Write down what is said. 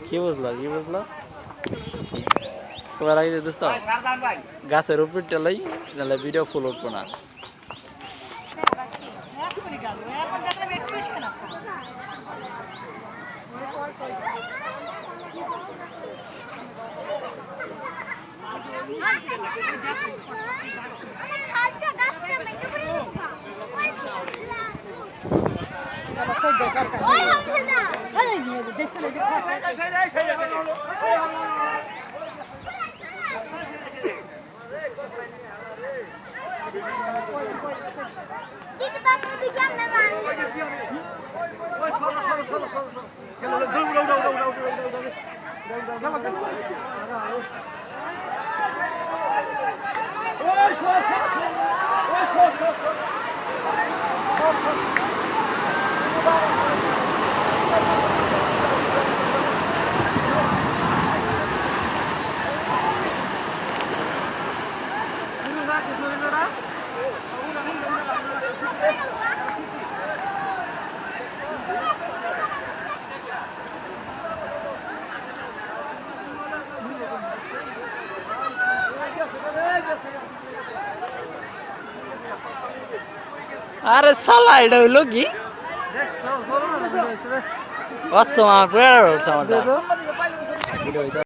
কি বুঝলো তোমার আগে দোস্ত গাছের উপর টেলাই নাহলে ভিডিও ফুল উঠবো না। আরে সালা এটা হইলো কি আমার